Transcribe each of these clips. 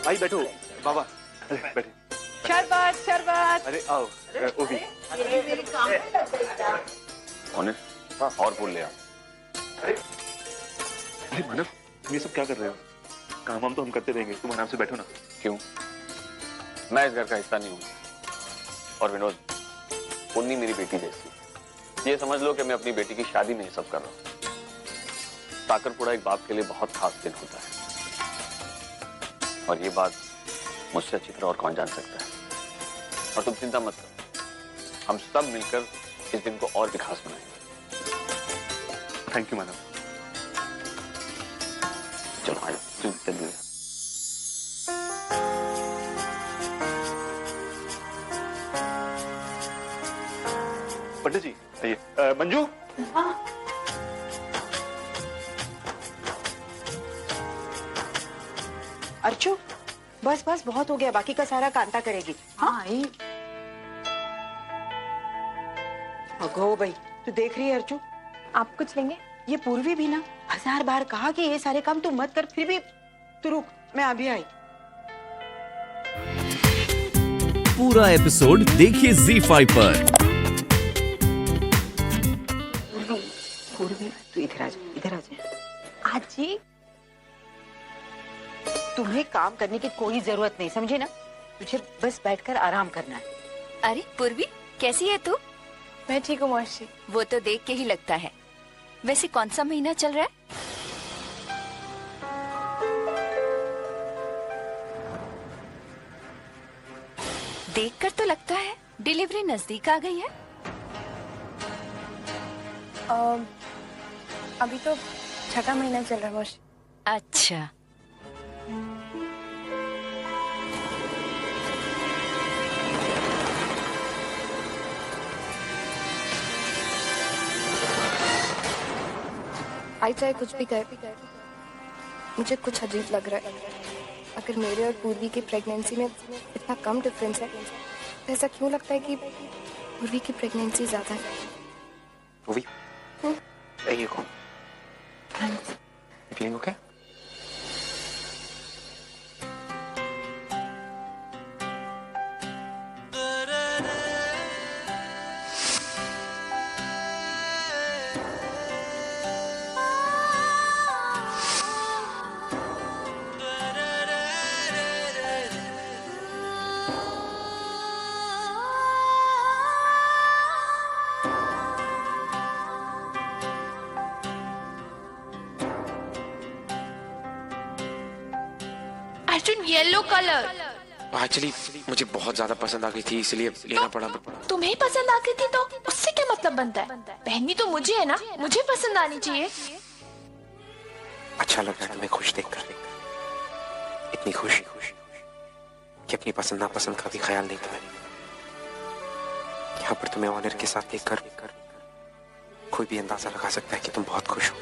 भाई बैठो बाबा, अरे बैठे। शरबत शरबत। अरे आओ ओवी। हाँ और बोल ले आप। अरे मानव तुम ये सब क्या कर रहे हो? काम हम तो हम करते रहेंगे, तुम आराम से बैठो ना। क्यों? मैं इस घर का हिस्सा नहीं हूँ। और विनोद, पुन्नी मेरी बेटी जैसी। ये समझ लो कि मैं अपनी बेटी की शादी में ये सब कर रहा हूँ। ताकरपुड़ा एक बाप के लिए बहुत खास दिन होता है, और ये बात मुझसे अच्छी तरह और कौन जान सकता है। और तुम चिंता मत करो, हम सब मिलकर इस दिन को और भी खास बनाएंगे। थैंक यू मानव। चलो आज चलिए। पंडित जी आइए। मंजू। हाँ। अर्चू बस बस बहुत हो गया, बाकी का सारा कांता करेगी। हाँ अगो भाई, तू देख रही है अर्चू? आप कुछ लेंगे? ये पूर्वी भी ना 1000 बार कहा कि ये सारे काम तू मत कर, फिर भी तू रुक, मैं अभी आई। पूरा एपिसोड देखिए ZEE5 पर। पूर्वी तू इधर आ जा, इधर आ जा। आज जी तुम्हें काम करने की कोई जरूरत नहीं, समझे ना? तुझे बस बैठकर आराम करना है। अरे पूर्वी, कैसी है तू? मैं ठीक हूँ मौसी। वो तो देख के ही लगता है। वैसे कौन सा महीना चल रहा है? देखकर तो लगता है डिलीवरी नजदीक आ गई है। अभी तो 6वां महीना चल रहा है मौसी। अच्छा, आई चाहे कुछ भी कर, मुझे कुछ अजीब लग रहा है। अगर मेरे और पूर्वी की प्रेगनेंसी में इतना कम डिफरेंस है, तो ऐसा क्यों लगता है कि पूर्वी की प्रेगनेंसी ज्यादा है? पूर्वी, ये कौन? Thanks. Feeling okay? Arjun, yellow colour actually मुझे बहुत ज्यादा पसंद आ गई थी, इसलिए लेना पड़ा। तुम्हें पसंद आ गई थी तो उससे क्या मतलब बनता है? पहननी तो मुझे है ना, मुझे पसंद आनी चाहिए। अच्छा लग रहा है तुम्हें खुश देखकर, इतनी खुशी कि अपनी पसंद नापसंद का भी ख्याल नहीं तुम्हें। यहाँ पर तुम्हें ऑनर के साथ देखकर कोई भी अंदाजा लगा सकता है कि तुम बहुत खुश हो।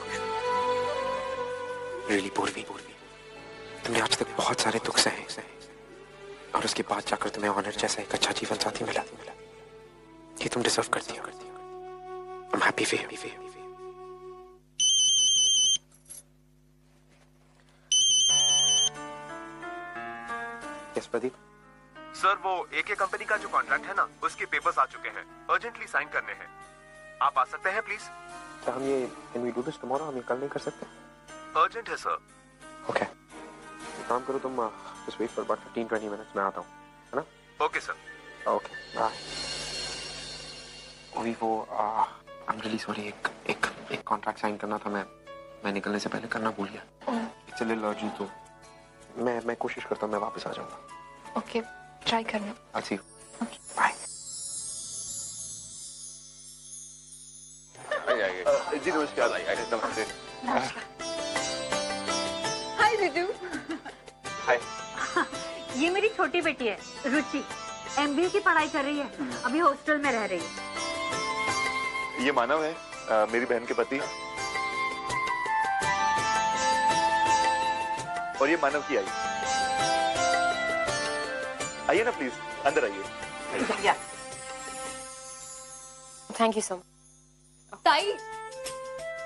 रियली पूर्वी, तुमने आज तक बहुत सारे दुख सहे, और उसके बाद जाकर तुम्हें ऑनर जैसा एक अच्छा जीवन साथी मिला। ये तुम डिजर्व करती हो। I'm happy for you. Yes, Pradeep. Sir, वो एके कंपनी का जो कॉन्ट्रैक्ट है ना, उसके पेपर्स आ चुके हैं। अर्जेंटली साइन करने हैं। आप आ सकते हैं प्लीज? क्या हम ये can we do this tomorrow? हम ये कल नहीं कर सकते? अर्जेंट है सर। ओके, काम करो तुम, just wait for about 15-20 minutes में आता हूँ, है ना? Okay sir. Okay bye. वो आई एम रियली सॉरी, एक कॉन्ट्रैक्ट साइन करना था, मैं निकलने से पहले करना भूल गया। इट्स अ लिटिल अर्जेंट, तो मैं कोशिश करता हूँ, मैं वापस आ जाऊंगा। ओके, ट्राई करना। आई सी यू, बाय। जी नमस्कार। नमस्ते। हाय रिजू। हाय। ये मेरी छोटी बेटी है रुचि, MBA की पढ़ाई कर रही है, अभी हॉस्टल में रह रही है। ये मानव है, मेरी बहन के पति, और ये मानव की आई। आइए ना प्लीज, अंदर आइए। Thank you so much. ताई,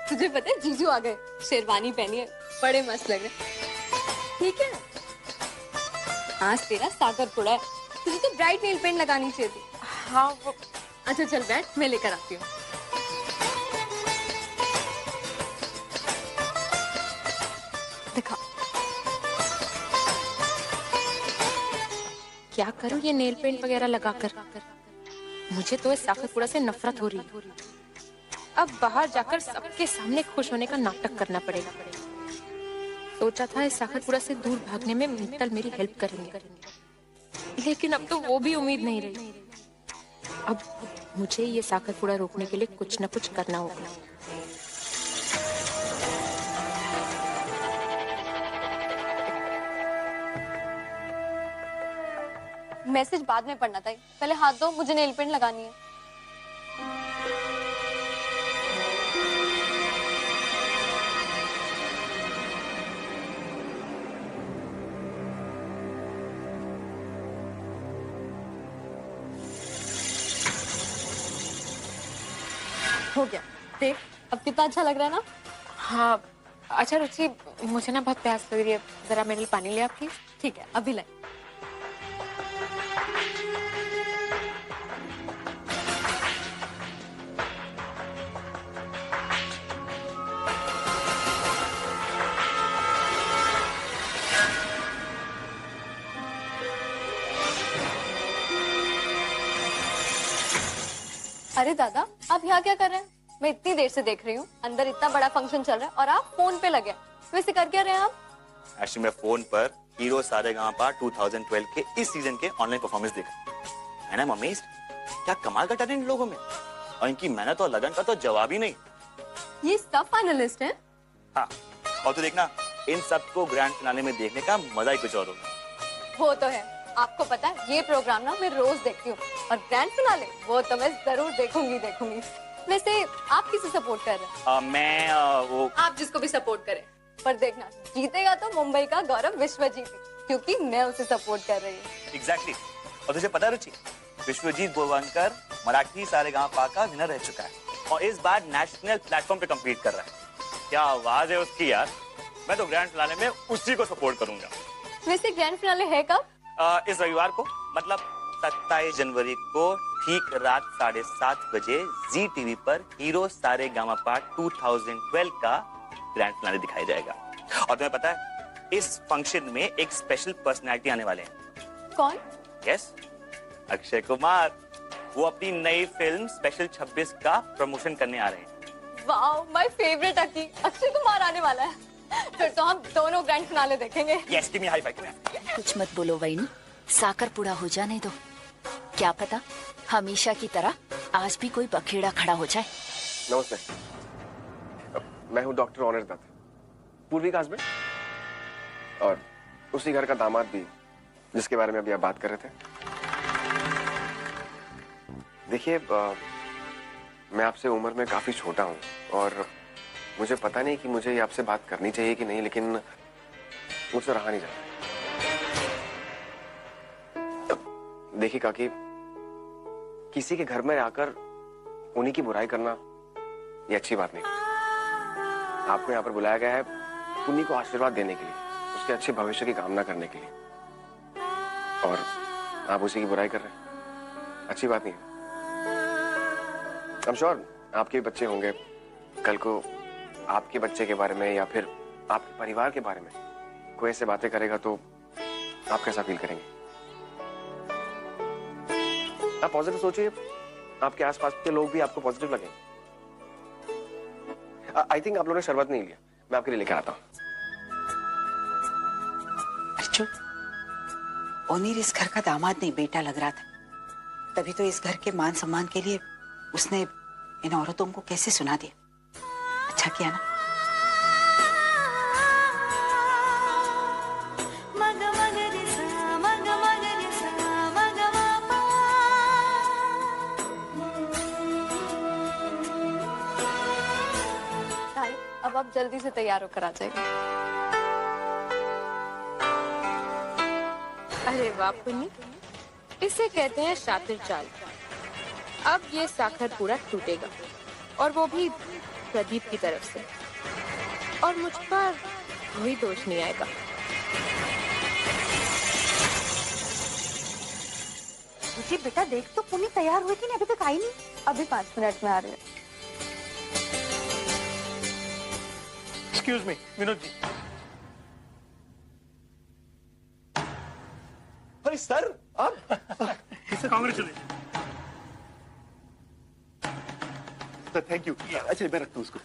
तुझे पता है जीजू आ गए, शेरवानी पहनी है, बड़े मस्त लग रहे। ठीक है, आज तेरा सागर पुड़ा है। तुझे तो ब्राइट नेल पेंट लगानी चाहिए थी। हाँ वो अच्छा चल बैठ, मैं लेकर आती हूँ। दिखा। क्या करूँ ये नेल पेंट वगैरह लगाकर। मुझे तो इस साखरपुड़ा से नफरत हो रही है। अब बाहर जाकर सबके सामने खुश होने का नाटक करना पड़ेगा। सोचा था इस साखरपुड़ा से दूर भागने में मित्तल मेरी हेल्प करेंगे, लेकिन अब तो वो भी उम्मीद नहीं रही। अब मुझे ये साखरपुड़ा रोकने के लिए कुछ न कुछ करना होगा। मैसेज बाद में पढ़ना था, पहले हाथ दो, मुझे नेल पेंट लगानी है। हो गया, देख अब कितना अच्छा लग रहा है ना। हाँ अच्छा रुचि, मुझे ना बहुत प्यास लग रही है, जरा मेरे लिए पानी ले आप प्लीज। ठीक है, अभी लाए। अरे दादा, आप यहाँ क्या कर रहे हैं? मैं इतनी देर से देख रही हूँ, अंदर इतना बड़ा फंक्शन चल रहा है और आप फोन पे लगे। वैसे कर क्या रहे हैं आप? एक्चुअली मैं फोन पर हीरो सारेगामापा 2012 के इस सीजन के ऑनलाइन परफॉर्मेंस देखा। एंड आई एम अमेज्ड, क्या कमाल का टैलेंट लोगों में, और इनकी मेहनत और लगन का तो जवाब ही नहीं। ये सब फाइनलिस्ट हैं? हाँ, और तो देखना इन सबको ग्रैंड फिनाले में देखने का मजा ही कुछ और होगा। वो तो है, आपको पता है ये प्रोग्राम ना मैं रोज देखती हूँ, और ग्रैंड फिनाले वो तो मैं जरूर देखूंगी। वैसे आप किसे सपोर्ट कर रहे हैं? मैं वो आप जिसको भी सपोर्ट करें, पर देखना जीतेगा तो मुंबई का गौरव विश्वजीत, क्योंकि मैं उसे सपोर्ट कर रही हूँ। एग्जैक्टली। और तुझे पता रुचि, विश्वजीत बोरवनकर मराठी सारेगामापा का विनर रह चुका है और इस बार नेशनल प्लेटफॉर्म पे कम्पीट कर रहा है। क्या आवाज है उसकी यार, मैं तो ग्रैंड फिनाले में उसी को सपोर्ट करूंगा। वैसे ग्रैंड फिनाले है कब? इस रविवार को, मतलब 27 जनवरी को ठीक रात 7:30 बजे जी टीवी पर हीरो सारेगामापा 2012 का ग्रैंड फिनाले दिखाया जाएगा। और तुम्हें पता है इस फंक्शन में एक स्पेशल पर्सनैलिटी आने वाले हैं। कौन? यस, अक्षय कुमार। वो अपनी नई फिल्म स्पेशल 26 का प्रमोशन करने आ रहे हैं। Wow, my favourite Akki, Akshay Kumar आने वाला है। फिर तो हम दोनों ग्रैंड फिनाले देखेंगे। Yes, give me high five. कुछ मत बोलो वैनी, साकरपुड़ा हो जाने दो। क्या पता हमेशा की तरह आज भी कोई बखेड़ा खड़ा हो जाए। नमस्ते, मैं हूँ डॉक्टर ऑनर दत्त, पूर्वी का हस्बैंड, और उसी घर का दामाद भी जिसके बारे में अभी आप बात कर रहे थे। देखिए, मैं आपसे उम्र में काफी छोटा हूँ और मुझे पता नहीं कि मुझे आपसे बात करनी चाहिए कि नहीं, लेकिन मुझसे रहा नहीं जाता। देखिए काकी, किसी के घर में आकर उन्हीं की बुराई करना ये अच्छी बात नहीं। आपको यहाँ पर बुलाया गया है उन्हीं को आशीर्वाद देने के लिए, उसके अच्छे भविष्य की कामना करने के लिए, और आप उसी की बुराई कर रहे हैं। अच्छी बात नहीं है। आई एम श्योर आपके बच्चे होंगे, कल को आपके बच्चे के बारे में या फिर आपके परिवार के बारे में कोई ऐसे बातें करेगा तो आप कैसा फील करेंगे? आप पॉजिटिव सोचिए, आपके आसपास के लोग भी आपको पॉजिटिव लगेंगे। आई थिंक आप लोगों ने शरबत नहीं लिया, मैं आपके लिए लेकर आता हूँ। अर्जुन, ओनीर इस घर का दामाद नहीं बेटा लग रहा था, तभी तो इस घर के मान सम्मान के लिए उसने इन औरतों को कैसे सुना दिया। अच्छा किया ना। अब आप जल्दी से तैयार होकर आ जाइए। अरे वाह पुन्नी, इसे कहते हैं शातिर चाल। अब ये साखरपुड़ा टूटेगा, और वो भी प्रदीप की तरफ से, और मुझ पर कोई दोष नहीं आएगा। रुचि बेटा देख तो पुन्नी तैयार हुई थी ना, अभी तक आई नहीं। अभी 5 मिनट में आ रहे हैं। Excuse me Vinod ji. अरे सर आप कांग्रेचुलेशन सर, थैंक यू। अच्छा मैं रखता हूँ उसको।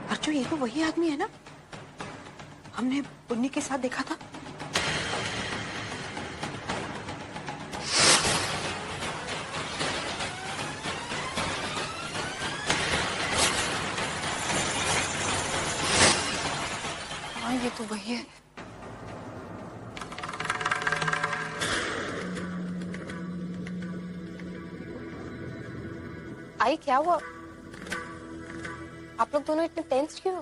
अर्चो ये तो वही आदमी है ना हमने पुन्नी के साथ देखा था। हाँ ये तो वही है। आई क्या हुआ? आप लोग दोनों इतने टेंस क्यों?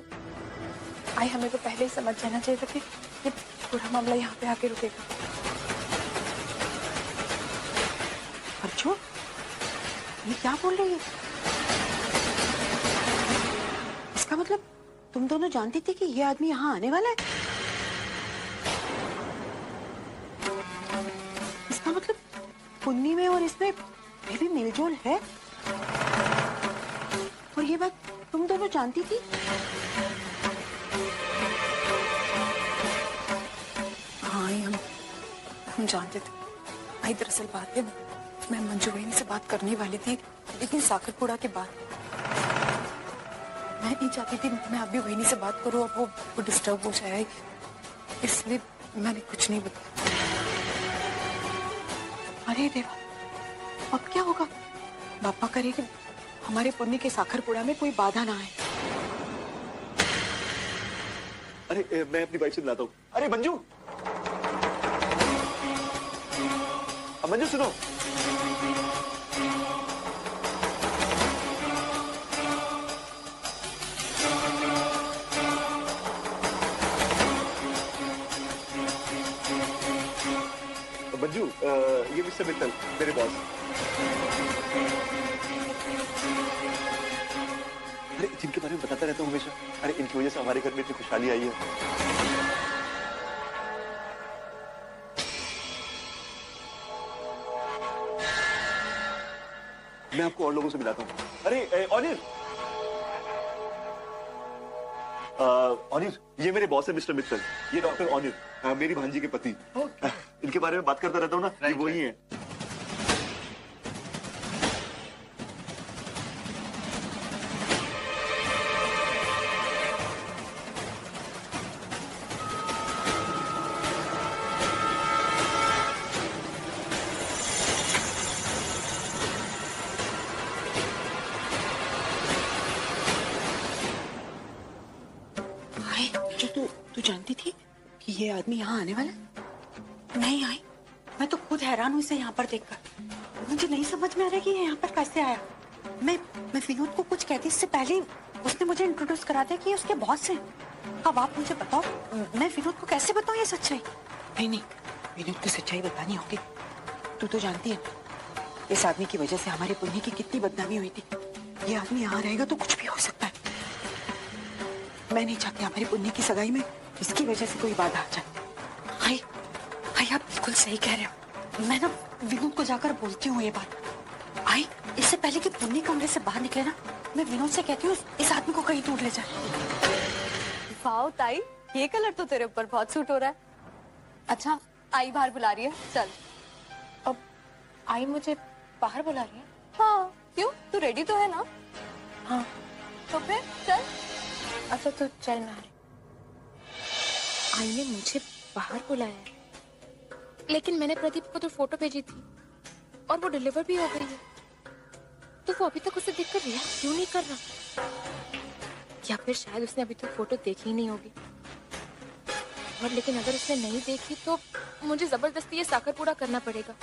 आई हमें तो पहले ही समझ जाना चाहिए था कि ये पूरा मामला यहाँ पे आके रुकेगा। अर्चो ये क्या बोल रही है? इसका मतलब तुम दोनों जानती थी कि ये आदमी यहाँ आने वाला है? इसका मतलब पुन्नी में और इसमें भी मेलजोल है और ये बात तुम दोनों जानती थी? हाँ हम जानते थे। आई दरअसल बात है मैं मंजू बहनी से बात करने वाली थी, लेकिन साकरपुड़ा के बाद मैं नहीं चाहती थी मैं अभी वहीनी से बात करूं और वो डिस्टर्ब हो जाए, इसलिए मैंने कुछ नहीं बताया। अरे देवा अब क्या होगा? बापा करे कि हमारे पुण्य के साखरपुड़ा में कोई बाधा ना आए। अरे मैं अपनी वाइफ से मिलाता हूँ। अरे मंजू, मंजू सुनो। मंजू ये मिस्टर मित्तल मेरे बॉस। अरे जिनके बारे में बताता रहता हूँ हमेशा। अरे इनकी वजह से हमारे घर में इतनी खुशहाली आई है। मैं आपको और लोगों से मिलाता हूँ। अरे ऑनिर, ऑनिर ये मेरे बॉस है मिस्टर मित्तल। ये डॉक्टर ऑनिर मेरी भांजी के पति। इनके बारे में बात करता रहता हूँ ना, ये वही है। तू जानती थी कि ये आदमी यहाँ आने वाला है? नहीं आई, मैं तो खुद हैरान हूँ इसे यहाँ पर देखकर। मुझे नहीं समझ में आ रहा कि ये यहाँ पर कैसे आया। मैं विनोद को कुछ कहती इससे पहले उसने मुझे इंट्रोड्यूस करा दिया कि ये उसके बॉस हैं। अब आप मुझे बताओ मैं विनोद को कैसे बताऊँ ये सच्चाई? नहीं विनोद को सच्चाई बतानी होगी। तू तो जानती है इस आदमी की वजह से हमारे पुण्य की कितनी बदनामी हुई थी। ये आदमी यहाँ रहेगा तो कुछ भी हो सकता है। मैं नहीं चाहती हमारी पुण्य की सगाई में इसकी वजह से कोई बाधा आ जाए। आई आप बिल्कुल सही कह रहे हो। मैं ना विनोद को जाकर बोलती हूँ ये बात। आई इससे पहले कि पुण्य कमरे से बाहर निकले ना, मैं विनोद से कहती हूँ इस आदमी को कहीं दूर ले जाए। वाओ ताई, ये कलर तो तेरे ऊपर बहुत सूट हो रहा है। अच्छा आई बाहर बुला रही है, चल। अब आई मुझे बाहर बुला रही है? हाँ क्यों, तू रेडी तो है ना? हाँ तो फिर चल। अच्छा तो चल मैं। आई ने मुझे बाहर बुलाया है, लेकिन मैंने प्रदीप को तो फोटो भेजी थी और वो डिलीवर भी हो गई है, तो वो अभी तक उसे देखकर रिएक्ट क्यों नहीं कर रहा? या फिर शायद उसने अभी तक फोटो देखी ही नहीं होगी। और लेकिन अगर उसने नहीं देखी तो मुझे जबरदस्ती ये साकरपुड़ा करना पड़ेगा।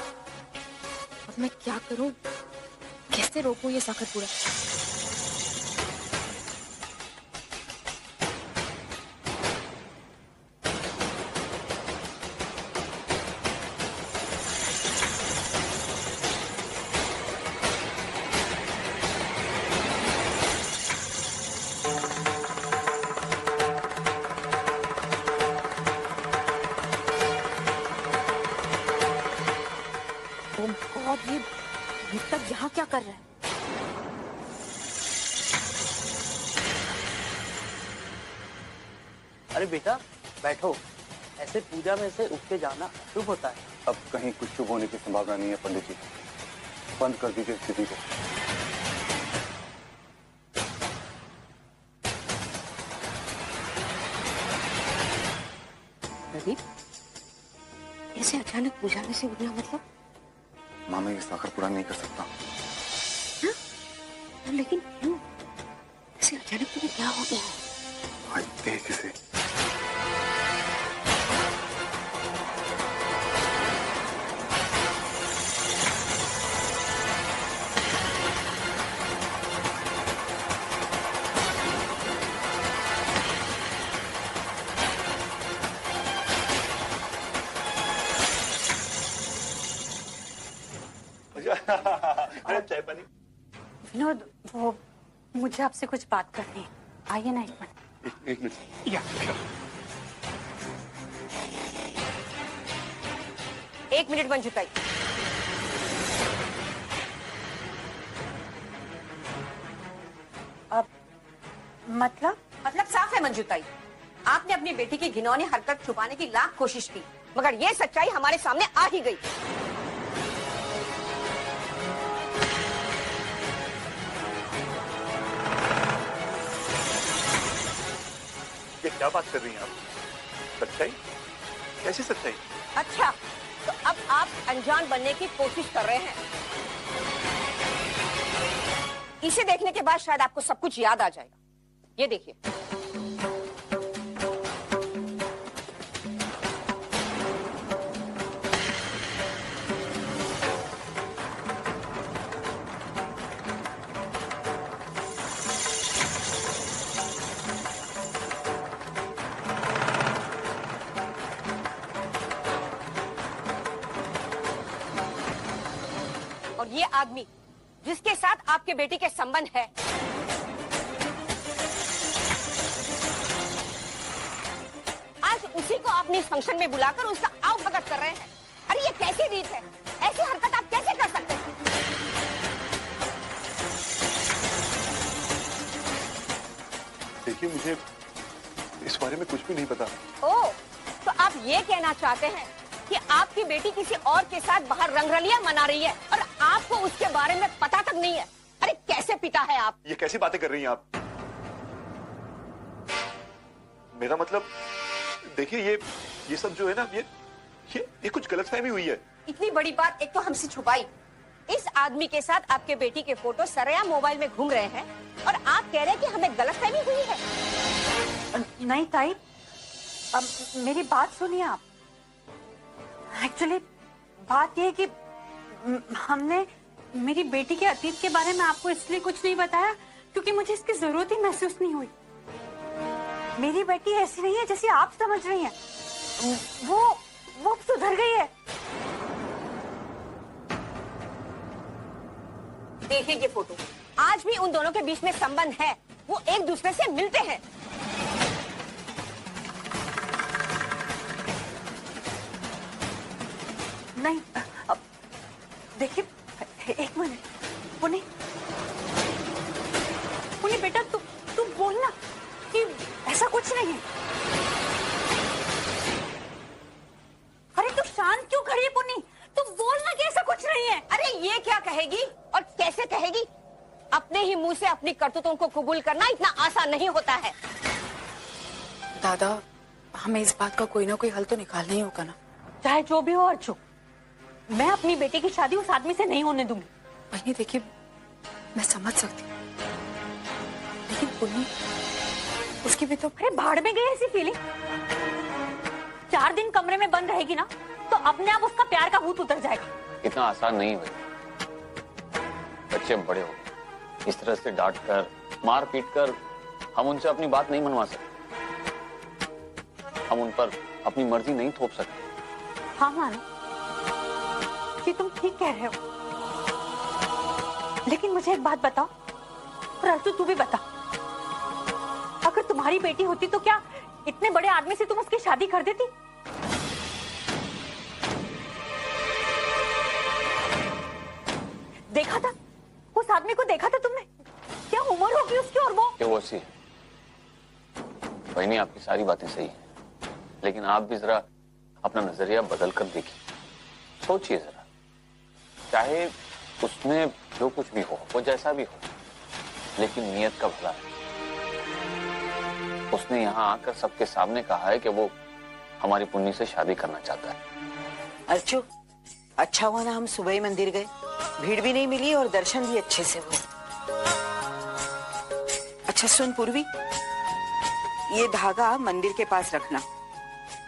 अब मैं क्या करूं, कैसे रोकूं ये साकरपुड़ा? यहाँ क्या कर रहे हैं? अरे बेटा बैठो, ऐसे पूजा में से उठ के जाना शुभ होता है। अब कहीं कुछ शुभ होने की संभावना नहीं है पंडित जी, बंद कर दीजिए स्थिति को। प्रदीप, ऐसे अचानक पूजा में से उठना मतलब? माँ मैं ये साखर पूरा नहीं कर सकता। हाँ? लेकिन क्यों? ऐसे अचानक तुम्हें क्या हो गया? भाई देख इसे। अरे चाय पानी। विनोद, वो मुझे आपसे कुछ बात करनी है। आइए ना एक मिनट। एक मिनट। या एक मिनट मंजू ताई। अब मतलब साफ है मंजू ताई, आपने अपनी बेटी की घिनौनी हरकत छुपाने की लाख कोशिश की, मगर ये सच्चाई हमारे सामने आ ही गई। ये क्या बात कर रही हैं आप? सच्चाई? कैसी सच्चाई? अच्छा, तो अब आप अनजान बनने की कोशिश कर रहे हैं। इसे देखने के बाद शायद आपको सब कुछ याद आ जाएगा। ये देखिए। और ये आदमी जिसके साथ आपके बेटी के संबंध है, आज उसी को आपने इस फंक्शन में बुलाकर उसका आवभगत कर रहे हैं। अरे ये कैसी रीत है? ऐसी हरकत आप कैसे कर सकते हैं? देखिए मुझे इस बारे में कुछ भी नहीं पता। ओह, तो आप ये कहना चाहते हैं कि आपकी बेटी किसी और के साथ बाहर रंगरलियां मना रही है और आपको उसके बारे में पता तक नहीं है? अरे कैसे पिता है आप? ये कैसी बातें कर रही हैं आप? मेरा मतलब देखिए ये सब जो है ना, ये कुछ गलतफहमी हुई है। इतनी बड़ी बात एक तो हमसे छुपाई। इस आदमी के साथ आपके बेटी के फोटो सरेआम मोबाइल में घूम रहे हैं और आप कह रहे हैं कि हमें गलतफहमी हुई है। नहीं ताई, अब मेरी बात सुनिए आप। एक्चुअली बात यह है कि हमने मेरी बेटी के अतीत के बारे में आपको इसलिए कुछ नहीं बताया क्योंकि मुझे इसकी जरूरत ही महसूस नहीं हुई। मेरी बेटी ऐसी नहीं है जैसी आप समझ रही हैं। वो सुधर गई है। देखिए ये फोटो, आज भी उन दोनों के बीच में संबंध है। वो एक दूसरे से मिलते हैं। नहीं, अब देखिए एक मिनट। पुनी बेटा, तू बोलना कि ऐसा कुछ नहीं है। अरे तू शांत क्यों खड़ी है पुनी? तू बोलना कि ऐसा कुछ नहीं है। अरे ये क्या कहेगी और कैसे कहेगी? अपने ही मुंह से अपनी करतूतों को कबूल करना इतना आसान नहीं होता है। दादा, हमें इस बात का कोई ना कोई हल तो निकालना ही होगा ना। चाहे जो भी हो अर्चो, मैं अपनी बेटी की शादी उस आदमी से नहीं होने दूंगी। वही देखिए, मैं समझ सकती हूँ, लेकिन पुन्नी उसकी भी तो। अरे भाड़ में गई ऐसी फीलिंग। 4 दिन कमरे में बंद रहेगी ना तो अपने आप उसका प्यार का भूत उतर जाएगा। इतना आसान नहीं है भाई। बच्चे बड़े हो गए, इस तरह से डांट कर मार पीट कर हम उनसे अपनी बात नहीं मनवा सकते। हम उन पर अपनी मर्जी नहीं थोप सकते। हाँ मानो, ये तुम ठीक कह रहे हो, लेकिन मुझे एक बात बताओ, और अर्जुन तू भी बता, अगर तुम्हारी बेटी होती तो क्या इतने बड़े आदमी से तुम उसकी शादी कर देती? देखा था उस आदमी को देखा था तुमने? क्या उम्र होगी उसकी? और वो अच्छी है। वही नहीं, आपकी सारी बातें सही है, लेकिन आप भी जरा अपना नजरिया बदल कर देखिए, सोचिए जरा। चाहे उसमें जो कुछ भी हो, वो जैसा भी हो, लेकिन नियत का भला है। उसने यहाँ आकर सबके सामने कहा है कि वो हमारी पुन्नी से शादी करना चाहता है। अर्चू, अच्छा हुआ ना हम सुबह ही मंदिर गए, भीड़ भी नहीं मिली और दर्शन भी अच्छे से हुए। अच्छा सुन पूर्वी, ये धागा मंदिर के पास रखना,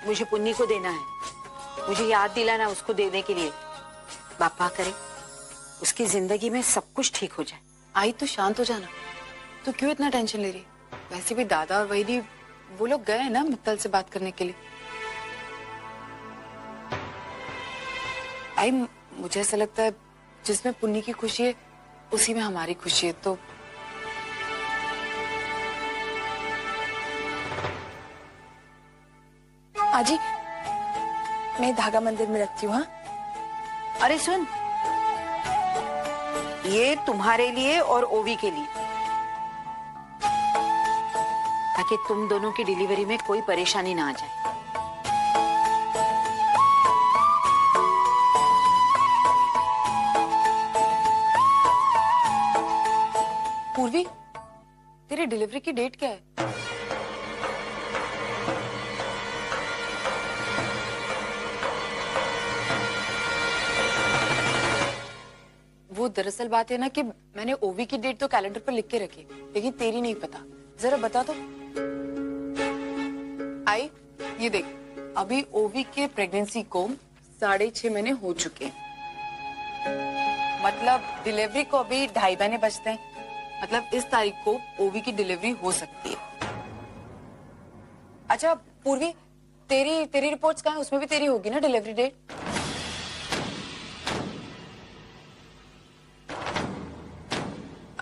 मुझे पुन्नी को देना है। मुझे याद दिलाना उसको देने के लिए। बापा करे उसकी जिंदगी में सब कुछ ठीक हो जाए। आई तो शांत हो जाना, तो क्यों इतना टेंशन ले रही? वैसे भी दादा और वहीदी वो लोग गए हैं ना मित्तल से बात करने के लिए। आई मुझे ऐसा लगता है जिसमें पुन्नी की खुशी है उसी में हमारी खुशी है। तो आजी, मैं धागा मंदिर में रखती हूँ। हाँ, अरे सुन, ये तुम्हारे लिए और ओवी के लिए, ताकि तुम दोनों की डिलीवरी में कोई परेशानी ना आ जाए। पूर्वी, तेरी डिलीवरी की डेट क्या है? वो दरअसल बात है ना कि मैंने ओवी की डेट तो कैलेंडर पर लिख के रखी, लेकिन तेरी नहीं पता। जरा बता तो। आई, ये देख, अभी ओवी के प्रेगनेंसी को 6.5 महीने हो चुके हैं। मतलब डिलीवरी को अभी 2.5 महीने बचते हैं। मतलब इस तारीख को ओवी की डिलीवरी हो सकती है। अच्छा पूर्वी, तेरी रिपोर्ट्स कहाँ है? उसमें भी तेरी होगी ना डिलीवरी डेट?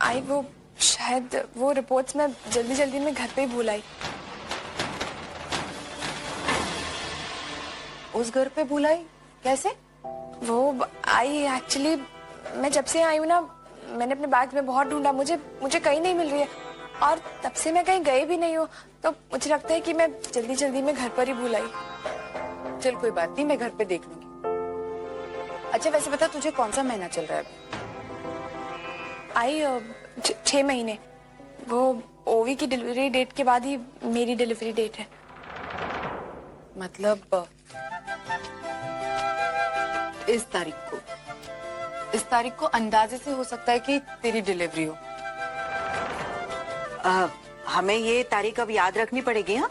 आई वो शायद वो रिपोर्ट्स में जल्दी में घर पे ही भूल आई। उस घर पे भूल आई? कैसे? वो आई एक्चुअली मैं जब से आई हूँ ना, मैंने अपने बैग में बहुत ढूंढा, मुझे कहीं नहीं मिल रही है और तब से मैं कहीं गई भी नहीं हूँ। तो मुझे लगता है कि मैं जल्दी में घर पर ही भूल आई। चल कोई बात नहीं, मैं घर पे देख लूंगी। अच्छा वैसे बता, तुझे कौन सा महीना चल रहा है अभी? आई 6 महीने। वो ओवी की डिलीवरी डेट के बाद ही मेरी डिलीवरी डेट है। मतलब इस तारीख को अंदाजे से हो सकता है कि तेरी डिलीवरी हो। हमें ये तारीख अब याद रखनी पड़ेगी। हाँ,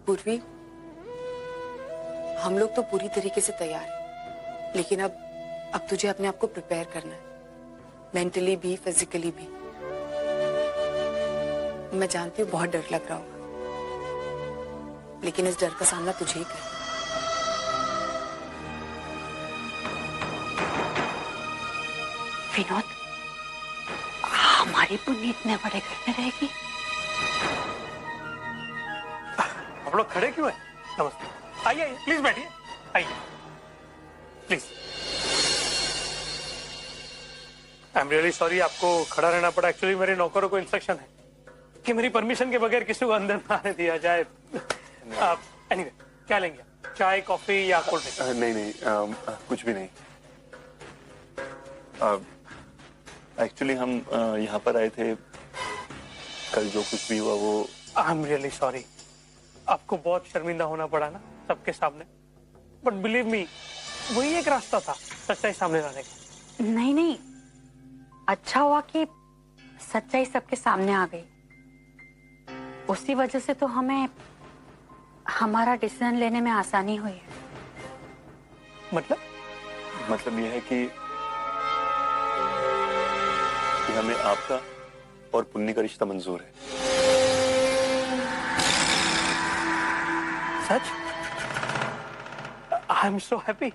पूर्वी, हम लोग तो पूरी तरीके से तैयार हैं, लेकिन अब तुझे अपने आप को प्रिपेयर करना है, मेंटली भी फिजिकली भी। मैं जानती हूँ बहुत डर लग रहा होगा, लेकिन इस डर का सामना तुझे ही करना। विनोद, हमारी पुन्नी इतने बड़े घर में रहेगी? आप लोग खड़े क्यों हैं? नमस्ते, आइए प्लीज बैठिए, आइए please. I am really sorry आपको खड़ा रहना पड़ा। एक्चुअली मेरे नौकरों को इंस्ट्रक्शन है कि मेरी परमिशन के बगैर किसी को अंदर ना आने दिया जाए। एनीवे, क्या लेंगे? चाय, कॉफी या कोल्ड ड्रिंक? नहीं, कुछ भी नहीं। एक्चुअली हम यहाँ पर आए थे, कल जो कुछ भी हुआ वो। आई एम रियली सॉरी, आपको बहुत शर्मिंदा होना पड़ा ना सबके सामने, बट बिलीव मी, वही एक रास्ता था सच्चाई सामने लाने का। नहीं, अच्छा हुआ कि सच्चाई सबके सामने आ गई। उसी वजह से तो हमें हमारा डिसीजन लेने में आसानी हुई है। मतलब यह है कि हमें आपका और पुन्नी का रिश्ता मंजूर है। सच? I am so happy.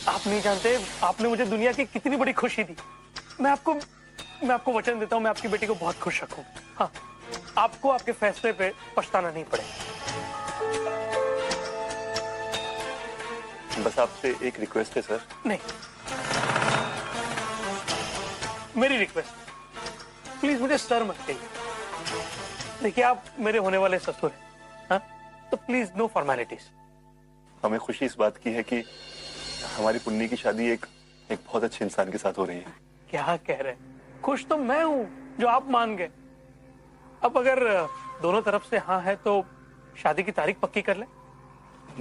आप नहीं जानते आपने मुझे दुनिया की कितनी बड़ी खुशी दी। मैं आपको वचन देता हूँ, मैं आपकी बेटी को बहुत खुश रखूंगा। हाँ, आपको आपके फैसले पे पछताना नहीं पड़ेगा। बस आपसे एक रिक्वेस्ट है सर। नहीं, मेरी रिक्वेस्ट, प्लीज मुझे सर मत कहिए। देखिए आप मेरे होने वाले ससुर हैं, हाँ? तो प्लीज नो फॉर्मेलिटीज। हमें खुशी इस बात की है कि हमारी पुन्नी की शादी एक बहुत अच्छे इंसान के साथ हो रही है। क्या कह रहे हैं? खुश तो मैं हूं जो आप मान गए। अब अगर दोनों तरफ से हाँ है तो शादी की तारीख पक्की कर ले।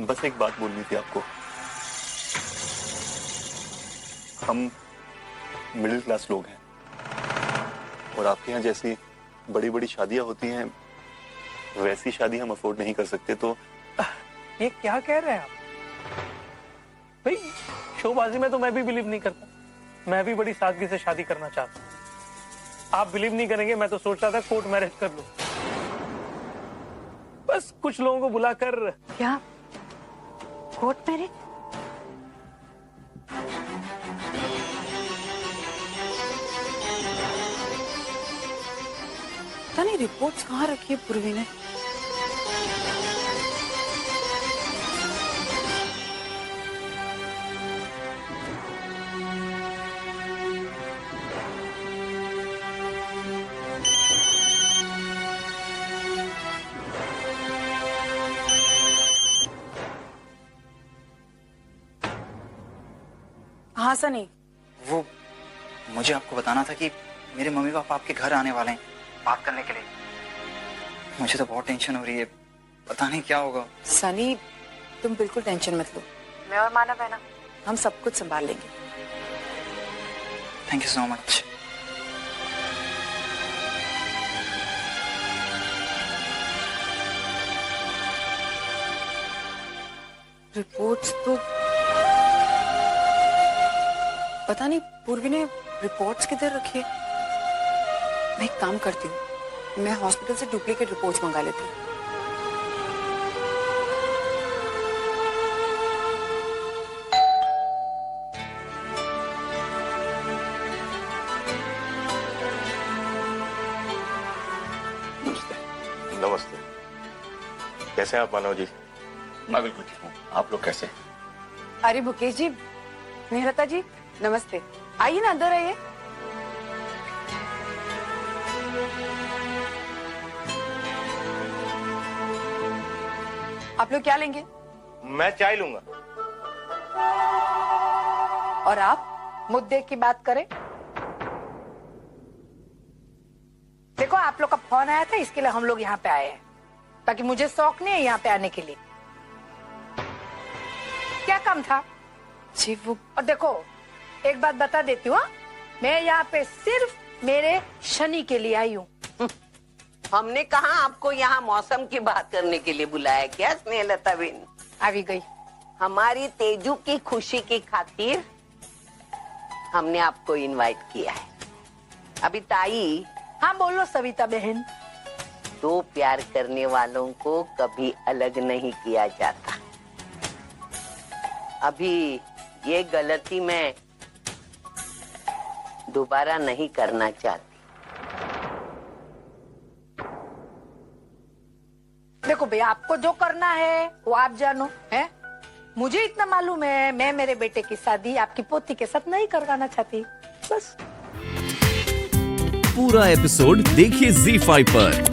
बस एक बात बोलनी थी आपको। हम मिडिल क्लास लोग हैं और आपके यहाँ जैसी बड़ी बड़ी शादियां होती हैं वैसी शादी हम अफोर्ड नहीं कर सकते। तो ये क्या कह रहे हैं आप? भाई शोबाजी में तो मैं भी बिलीव नहीं करता। मैं भी बड़ी सादगी से शादी करना चाहता हूँ। आप बिलीव नहीं करेंगे, मैं तो सोच रहा था कोर्ट मैरिज कर लूं। बस कुछ लोगों को बुलाकर। क्या कोर्ट मैरिज? पता नहीं रिपोर्ट्स कहाँ रखी है पूर्वी ने। हाँ सनी, वो मुझे आपको बताना था कि मेरे मम्मी पापा आपके घर आने वाले हैं बात करने के लिए। मुझे तो बहुत टेंशन हो रही है, पता नहीं क्या होगा। सनी तुम बिल्कुल टेंशन मत लो, मैं और मानव है ना, हम सब कुछ संभाल लेंगे। Thank you so much. Reports तो पता नहीं पूर्वी ने रिपोर्ट्स किधर रखी है। मैं एक काम करती हूँ, मैं हॉस्पिटल से डुप्लीकेट रिपोर्ट्स मंगा लेती हूँ। नमस्ते। कैसे हैं आप मानव जी? मैं बिल्कुल ठीक हूँ। आप लोग कैसे? अरे मुकेश जी, मेहरता जी, नमस्ते। आइए ना, अंदर आइए। आप लोग क्या लेंगे? मैं चाय लूंगा। और आप मुद्दे की बात करें। देखो आप लोग का फोन आया था, इसके लिए हम लोग यहाँ पे आए हैं, ताकि मुझे शौक नहीं है यहाँ पे आने के लिए। क्या काम था जी? वो और देखो एक बात बता देती हूँ, मैं यहाँ पे सिर्फ मेरे शनि के लिए आई हूँ। हमने कहा आपको यहाँ मौसम की बात करने के लिए बुलाया क्या स्नेहलता बहन? आ गई। हमारी तेजू की खुशी की खातिर हमने आपको इनवाइट किया है। अभी ताई। हाँ बोलो सविता बहन। दो प्यार करने वालों को कभी अलग नहीं किया जाता। अभी ये गलती मैं दोबारा नहीं करना चाहती। देखो भैया, आपको जो करना है वो आप जानो है। मुझे इतना मालूम है, मैं मेरे बेटे की शादी आपकी पोती के साथ नहीं करवाना चाहती, बस। पूरा एपिसोड देखिए ZEE5 पर।